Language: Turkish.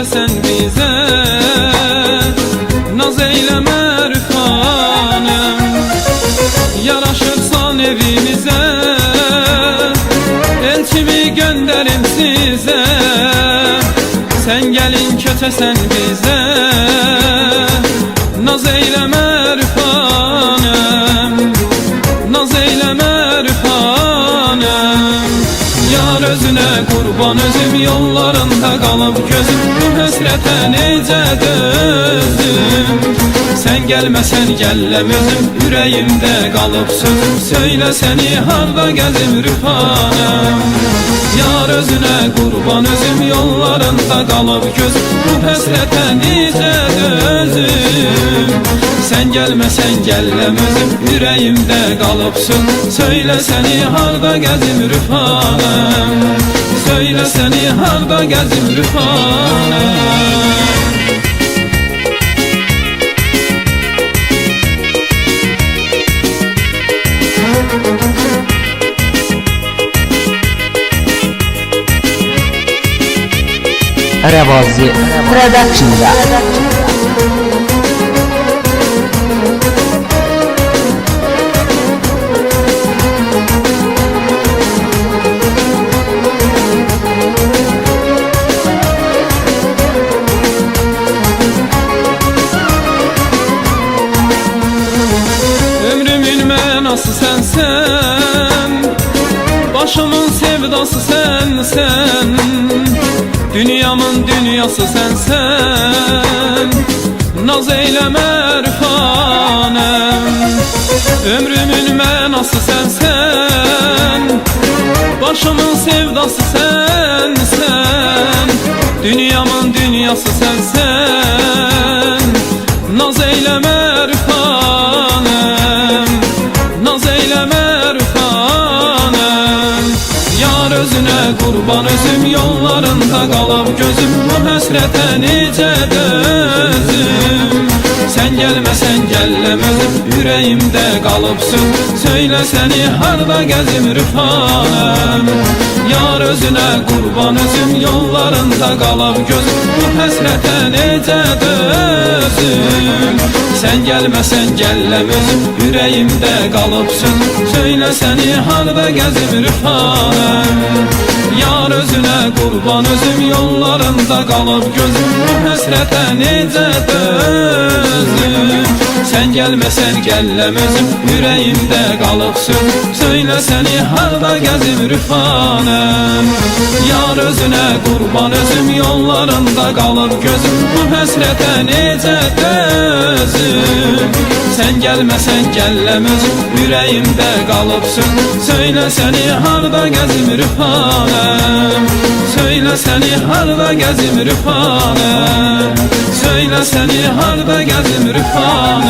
sen bize, naz eyleme rüfanım. Yaraşırsan evimize, elçimi gönderim size. Sen gelin kötesen bize, naz eyleme rüfanım. Naz eyleme rüfanım. Yar özüne kurban özüm, yollarında kalıp gözüm. Bu hasrete nece dözdüm. Sen gelmesen gellem özüm, yüreğimde kalıp sözüm. Söyle seni harda gezim rüfanım. Yar özüne kurban özüm, yollarında kalıp gözüm. Bu hasrete nece dözdüm. Sen gelmesen gellem özüm, yüreğimde kalıp sözüm. Söyle seni harda gezim rüfanım. Söyle seni harda gezim rüfanım. Revazi Production'da Ömrümün menası sensen, başımın sevdası sensen, dünyamın dünyası sensen. Naz eyleme rüfanım. Ömrümün menası sensen, başımın sevdası sensen, dünyamın dünyası sensen. Naz eyleme rüfanım. Naz eyleme rüfanım. Yar özüne kurban özüm, yollarında kalıp gözüm. Bu hasrete nice dözüm. Sen gelmesen gellem özüm, yüreğimde kalıp söz. Söyle seni harda gezim rüfanım. Yar özüne kurban özüm, yollarında kalıp gözüm. Bu hasrete nice dözüm. Sen gelmesen gellem özüm, yüreğimde kalıp söz. Söyle seni harda gezim rüfanım. Yar özüne kurban özüm, yollarında kalıp gözüm. Bu hasrete nice dözüm. Sen gelmesen gellem özüm, yüreğimde kalıp söz. Söyle seni harda gezim rüfanım. Yar özüne kurban özüm, yollarında kalıp gözüm. Bu hasrete nice dözüm. Sen gelmesen gellem özüm, yüreğimde kalıp söz. Söyle seni harda gezim rüfanım. Söyle seni harda gezim rüfanım. Söyle seni harda gezim rüfanım.